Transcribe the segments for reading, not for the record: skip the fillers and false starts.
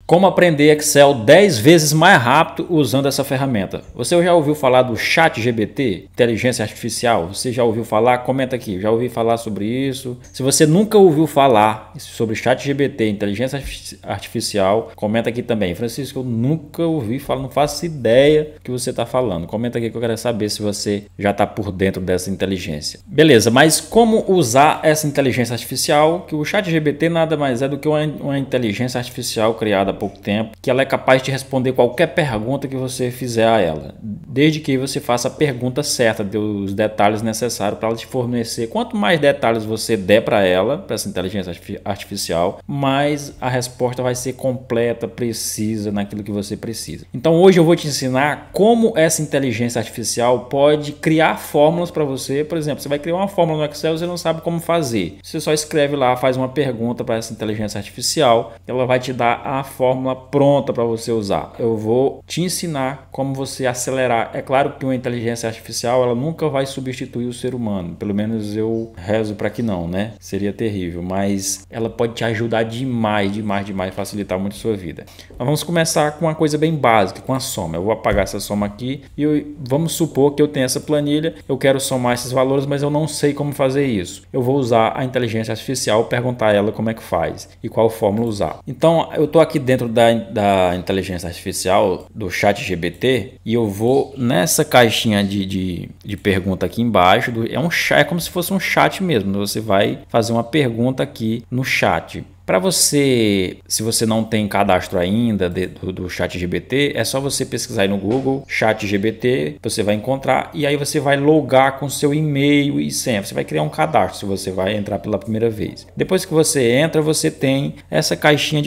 Como aprender Excel 10 vezes mais rápido usando essa ferramenta. Você já ouviu falar do ChatGPT, inteligência artificial? Você já ouviu falar? Comenta aqui, já ouviu falar sobre isso? Se você nunca ouviu falar sobre ChatGPT, inteligência artificial, comenta aqui também. Francisco, eu nunca ouvi falar, não faço ideia do que você está falando. Comenta aqui que eu quero saber se você já está por dentro dessa inteligência. Beleza, mas como usar essa inteligência artificial? Que o ChatGPT nada mais é do que uma inteligência artificial criada pouco tempo, que ela é capaz de responder qualquer pergunta que você fizer a ela, desde que você faça a pergunta certa, dê os detalhes necessários para ela te fornecer. Quanto mais detalhes você der para ela, para essa inteligência artificial, mais a resposta vai ser completa, precisa naquilo que você precisa. Então hoje eu vou te ensinar como essa inteligência artificial pode criar fórmulas para você. Por exemplo, você vai criar uma fórmula no Excel e você não sabe como fazer. Você só escreve lá, faz uma pergunta para essa inteligência artificial, ela vai te dar a fórmula pronta para você usar. Eu vou te ensinar como você acelerar. É claro que uma inteligência artificial ela nunca vai substituir o ser humano, pelo menos eu rezo para que não, né? Seria terrível, mas ela pode te ajudar demais, facilitar muito a sua vida. Mas vamos começar com uma coisa bem básica, com a soma. Eu vou apagar essa soma aqui e vamos supor que eu tenho essa planilha, eu quero somar esses valores, mas eu não sei como fazer isso. Eu vou usar a inteligência artificial, perguntar a ela como é que faz e qual fórmula usar. Então eu estou aqui dentro da inteligência artificial do ChatGPT e eu vou nessa caixinha de pergunta aqui embaixo. É como se fosse um chat mesmo. Você vai fazer uma pergunta aqui no chat. Para você, se você não tem cadastro ainda do ChatGPT, é só você pesquisar aí no Google ChatGPT, você vai encontrar e aí você vai logar com seu e-mail e senha. Você vai criar um cadastro se você vai entrar pela primeira vez. Depois que você entra, você tem essa caixinha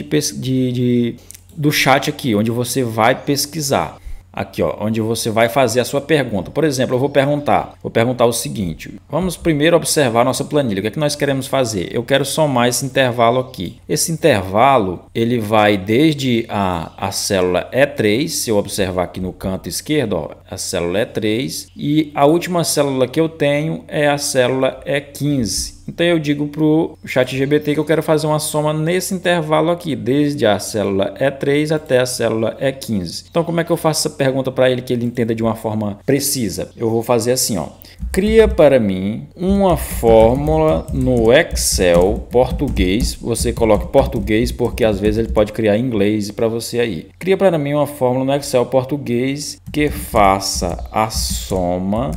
do chat aqui, onde você vai pesquisar. Aqui, ó, onde você vai fazer a sua pergunta. Por exemplo, eu vou perguntar o seguinte. Vamos primeiro observar nossa planilha. O que é que nós queremos fazer? Eu quero somar esse intervalo aqui. Esse intervalo, ele vai desde a célula E3, se eu observar aqui no canto esquerdo, ó, a célula E3, e a última célula que eu tenho é a célula E15. Então eu digo para o ChatGPT que eu quero fazer uma soma nesse intervalo aqui, desde a célula E3 até a célula E15. Então como é que eu faço essa pergunta para ele que ele entenda de uma forma precisa? Eu vou fazer assim, ó. Cria para mim uma fórmula no Excel português. Você coloca português porque às vezes ele pode criar em inglês para você aí. Cria para mim uma fórmula no Excel português que faça a soma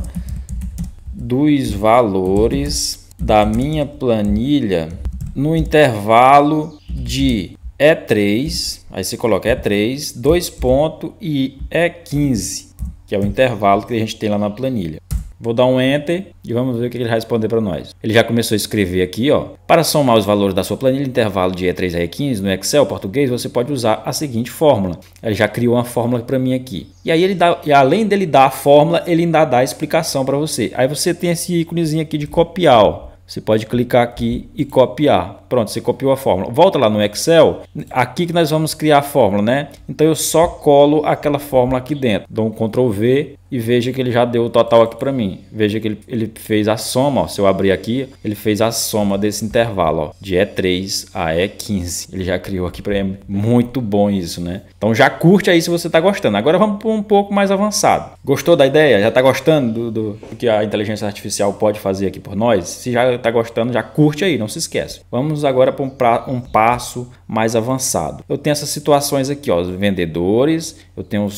dos valores da minha planilha no intervalo de E3, aí você coloca E3, 2 pontos e E15, que é o intervalo que a gente tem lá na planilha. Vou dar um Enter e vamos ver o que ele vai responder para nós. Ele já começou a escrever aqui, ó. Para somar os valores da sua planilha, intervalo de E3 a E15 no Excel português, você pode usar a seguinte fórmula. Ele já criou uma fórmula para mim aqui. E aí além dele dar a fórmula, ele ainda dá a explicação para você. Aí você tem esse íconezinho aqui de copiar, ó. Você pode clicar aqui e copiar. Pronto, você copiou a fórmula. Volta lá no Excel, aqui que nós vamos criar a fórmula, né? Então eu só colo aquela fórmula aqui dentro. Dou um Ctrl V e veja que ele já deu o total aqui para mim. Veja que ele fez a soma, ó. Se eu abrir aqui, ele fez a soma desse intervalo, ó, de E3 a E15. Ele já criou aqui para mim. Muito bom isso, né? Então já curte aí se você está gostando. Agora vamos para um pouco mais avançado. Gostou da ideia? Já está gostando do que a inteligência artificial pode fazer aqui por nós? Se já está gostando, já curte aí, não se esquece. Vamos agora para um passo mais avançado. Eu tenho essas situações aqui, ó, os vendedores, eu tenho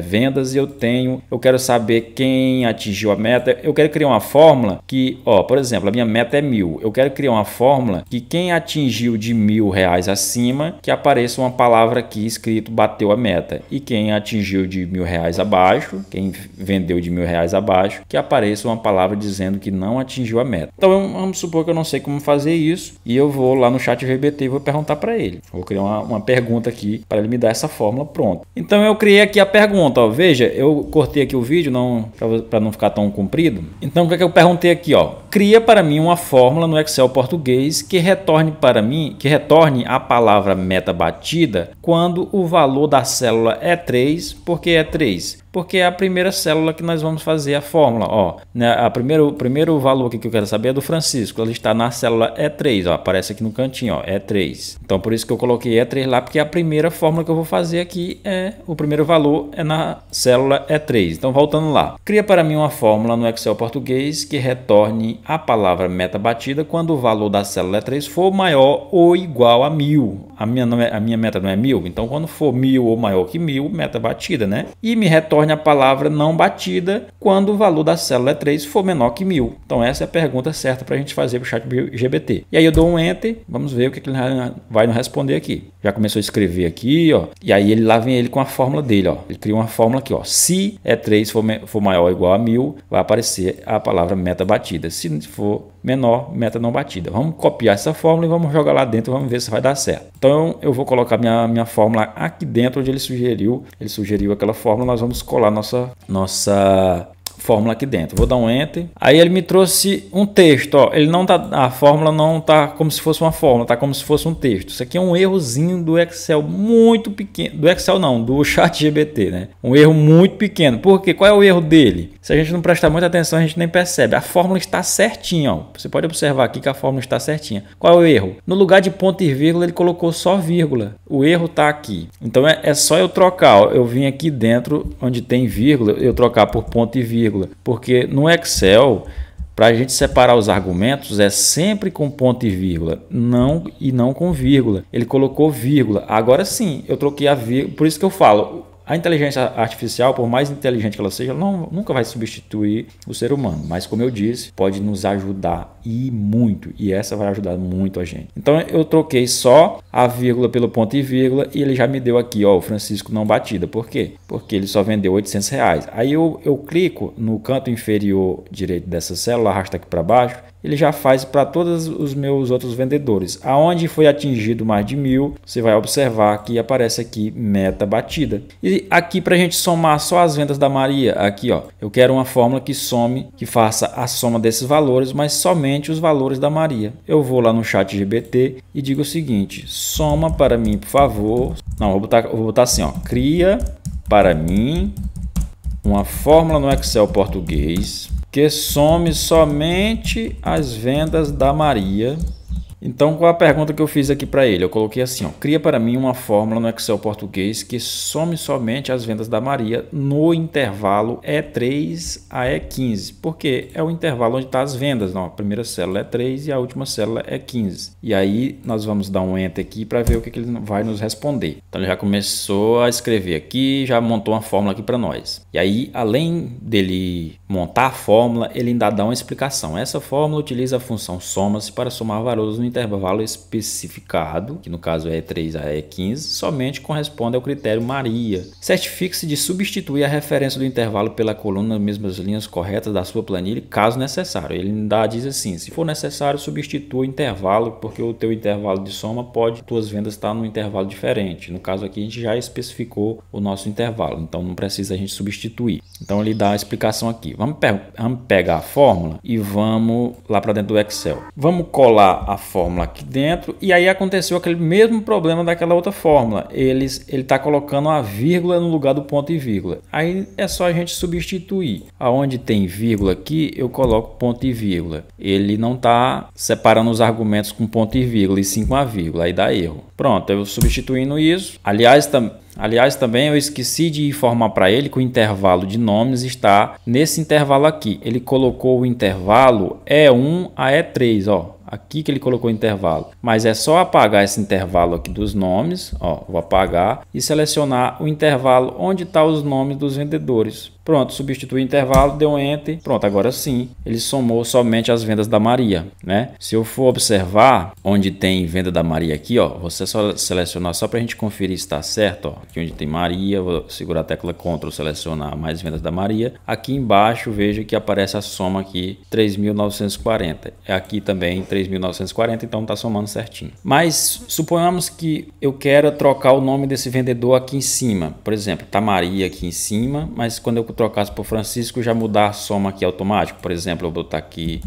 vendas e eu quero saber quem atingiu a meta. Eu quero criar uma fórmula que, ó, por exemplo, a minha meta é 1.000. Eu quero criar uma fórmula que quem atingiu de R$1.000 acima, que apareça uma palavra aqui escrito bateu a meta. E quem atingiu de R$1.000 abaixo, quem vendeu de R$1.000 abaixo, que apareça uma palavra dizendo que não atingiu a meta. Então vamos supor que eu não sei como fazer isso e eu vou lá no ChatGPT e vou perguntar para ele. Vou criar uma pergunta aqui para ele me dar essa fórmula pronta. Então eu criei aqui a pergunta, ó. Veja, eu cortei aqui o vídeo para não ficar tão comprido. Então o que é que eu perguntei aqui, ó? cria para mim uma fórmula no Excel português que retorne para mim, que retorne a palavra meta batida quando o valor da célula é 3. Por que é 3? Porque é a primeira célula que nós vamos fazer a fórmula. Ó, né, o primeiro valor aqui que eu quero saber é do Francisco. Ele está na célula E3, ó, aparece aqui no cantinho, ó, E3. Então por isso que eu coloquei E3 lá, porque a primeira fórmula que eu vou fazer aqui o primeiro valor é na célula E3. Então voltando lá. Cria para mim uma fórmula no Excel português que retorne a palavra meta batida quando o valor da célula E3 for maior ou igual a 1000. A minha meta não é 1000, então quando for 1000 ou maior que 1000, meta batida, né? E me retorne a palavra não batida quando o valor da célula E3 for menor que 1000. Então essa é a pergunta certa para a gente fazer para o ChatGPT. E aí eu dou um Enter, vamos ver o que ele vai nos responder aqui. Já começou a escrever aqui, ó, e aí lá vem ele com a fórmula dele, ó. Ele cria uma fórmula aqui, ó. Se E3 for maior ou igual a 1000, vai aparecer a palavra meta batida. Se for menor, meta não batida. Vamos copiar essa fórmula e vamos jogar lá dentro, vamos ver se vai dar certo. Então eu vou colocar minha fórmula aqui dentro onde ele sugeriu aquela fórmula, nós vamos colar nossa fórmula aqui dentro. Vou dar um Enter. Aí ele me trouxe um texto, ó. Ele não tá, a fórmula não tá como se fosse uma fórmula, tá como se fosse um texto. Isso aqui é um errozinho do Excel muito pequeno, do Excel não, do ChatGPT, né? Um erro muito pequeno. Por quê? Qual é o erro dele? Se a gente não prestar muita atenção, a gente nem percebe. A fórmula está certinha, ó. Você pode observar aqui que a fórmula está certinha. Qual é o erro? No lugar de ponto e vírgula, ele colocou só vírgula. O erro tá aqui. Então é só eu trocar, ó. Eu vim aqui dentro onde tem vírgula, eu trocar por ponto e vírgula. Porque no Excel, para a gente separar os argumentos, é sempre com ponto e vírgula, não com vírgula. Ele colocou vírgula. Agora sim, eu troquei a vírgula. Por isso que eu falo, a inteligência artificial, por mais inteligente que ela seja, nunca vai substituir o ser humano. Mas, como eu disse, pode nos ajudar e muito. E essa vai ajudar muito a gente. Então, eu troquei só a vírgula pelo ponto e vírgula e ele já me deu aqui, ó, o Francisco não batida. Por quê? Porque ele só vendeu R$800. Aí eu clico no canto inferior direito dessa célula, arrasta aqui para baixo. Ele já faz para todos os meus outros vendedores. Aonde foi atingido mais de 1000, você vai observar que aparece aqui meta batida. E aqui para a gente somar só as vendas da Maria, aqui ó, eu quero uma fórmula que faça a soma desses valores, mas somente os valores da Maria. Eu vou lá no ChatGPT e digo o seguinte: soma para mim, por favor. Não, eu vou botar assim, ó, cria para mim uma fórmula no Excel português que some somente as vendas da Maria. Então, qual a pergunta que eu fiz aqui para ele? Eu coloquei assim, ó, cria para mim uma fórmula no Excel português que some somente as vendas da Maria no intervalo E3 a E15. Porque é o intervalo onde estão as vendas. Não, a primeira célula é 3 e a última célula é 15. E aí, nós vamos dar um Enter aqui para ver o que ele vai nos responder. Então, ele já começou a escrever aqui, já montou uma fórmula aqui para nós. E aí, além dele montar a fórmula, ele ainda dá uma explicação. Essa fórmula utiliza a função soma-se para somar valores no intervalo especificado, que no caso é E3 a E15, somente corresponde ao critério Maria. Certifique-se de substituir a referência do intervalo pela coluna nas mesmas linhas corretas da sua planilha, caso necessário. Ele ainda diz assim, se for necessário, substitua o intervalo, porque o teu intervalo de soma pode, tuas vendas estar num intervalo diferente. No caso aqui, a gente já especificou o nosso intervalo, então não precisa a gente substituir. Então ele dá a explicação aqui. Vamos pegar a fórmula e vamos lá para dentro do Excel. Vamos colar a fórmula aqui dentro e aí aconteceu aquele mesmo problema daquela outra fórmula. Ele está colocando a vírgula no lugar do ponto e vírgula. Aí é só a gente substituir. Aonde tem vírgula aqui, eu coloco ponto e vírgula. Ele não está separando os argumentos com ponto e vírgula e sim com a vírgula. Aí dá erro. Pronto, eu substituindo isso. Aliás, também eu esqueci de informar para ele que o intervalo de nomes está nesse intervalo aqui. Ele colocou o intervalo E1 a E3, ó. Aqui que ele colocou o intervalo, mas é só apagar esse intervalo aqui dos nomes, ó, vou apagar e selecionar o intervalo onde está os nomes dos vendedores. Pronto, substitui o intervalo, deu um Enter, pronto, agora sim, ele somou somente as vendas da Maria, né? Se eu for observar onde tem venda da Maria aqui, ó, você só selecionar só para a gente conferir se está certo, ó, aqui onde tem Maria, vou segurar a tecla Ctrl, selecionar mais vendas da Maria. Aqui embaixo, veja que aparece a soma aqui, 3.940. É aqui também 3.940, então está somando certinho. Mas suponhamos que eu quero trocar o nome desse vendedor aqui em cima. Por exemplo, tá Maria aqui em cima, mas quando eu trocasse por Francisco, já mudar a soma aqui automático. Por exemplo, eu vou botar aqui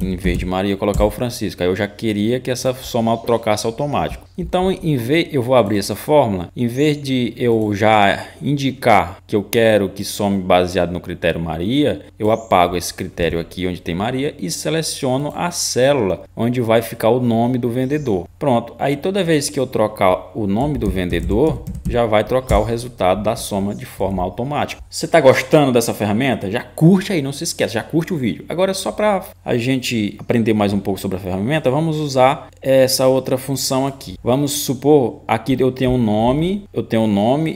Em vez de Maria, colocar o Francisco. Aí eu já queria que essa soma trocasse automático. Então, eu vou abrir essa fórmula. Em vez de eu já indicar que eu quero que some baseado no critério Maria, eu apago esse critério aqui onde tem Maria e seleciono a célula onde vai ficar o nome do vendedor. Pronto. Aí toda vez que eu trocar o nome do vendedor, já vai trocar o resultado da soma de forma automática. Você está gostando dessa ferramenta? Já curte aí, não se esquece, já curte o vídeo. Agora, só para a gente aprender mais um pouco sobre a ferramenta, vamos usar essa outra função aqui. Vamos supor, aqui eu tenho um nome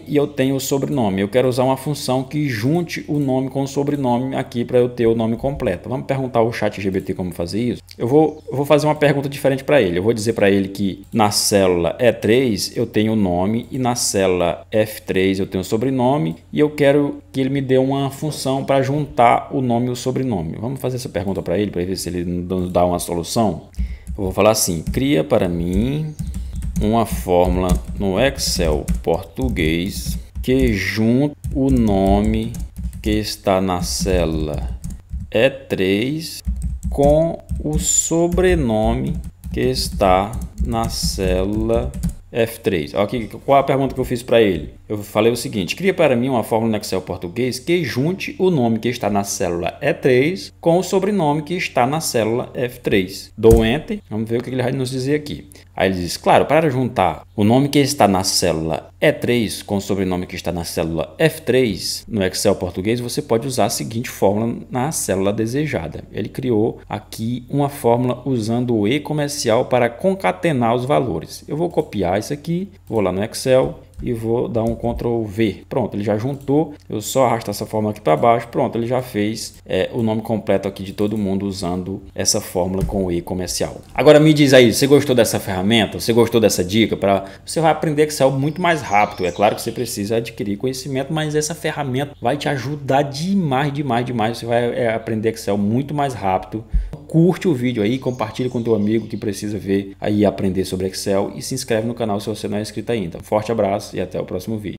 e eu tenho o sobrenome. Eu quero usar uma função que junte o nome com o sobrenome aqui para eu ter o nome completo. Vamos perguntar ao ChatGPT como fazer isso? Eu vou fazer uma pergunta diferente para ele. Eu vou dizer para ele que na célula E3 eu tenho o nome e na célula F3 eu tenho o sobrenome e eu quero que ele me dê uma função para juntar o nome e o sobrenome. Vamos fazer essa pergunta para ele ver se ele nos dá uma solução. Eu vou falar assim: cria para mim uma fórmula no Excel português que junte o nome que está na célula E3 com o sobrenome que está na célula F3. Aqui, qual a pergunta que eu fiz para ele? Eu falei o seguinte: cria para mim uma fórmula no Excel português que junte o nome que está na célula E3 com o sobrenome que está na célula F3. Dou Enter, vamos ver o que ele vai nos dizer aqui. Aí ele diz: claro, para juntar o nome que está na célula E3 com o sobrenome que está na célula F3 no Excel português, você pode usar a seguinte fórmula na célula desejada. Ele criou aqui uma fórmula usando o E comercial para concatenar os valores. Eu vou copiar isso aqui, vou lá no Excel e vou dar um Ctrl V. Pronto, ele já juntou. Eu só arrasto essa fórmula aqui para baixo. Pronto, ele já fez o nome completo aqui de todo mundo usando essa fórmula com o E comercial. Agora me diz aí, você gostou dessa ferramenta? Você gostou dessa dica? Você vai aprender Excel muito mais rápido. É claro que você precisa adquirir conhecimento, mas essa ferramenta vai te ajudar demais, demais, demais. Você vai aprender Excel muito mais rápido. Curte o vídeo aí, compartilha com teu amigo que precisa ver aí aprender sobre Excel e se inscreve no canal se você não é inscrito ainda. Forte abraço e até o próximo vídeo.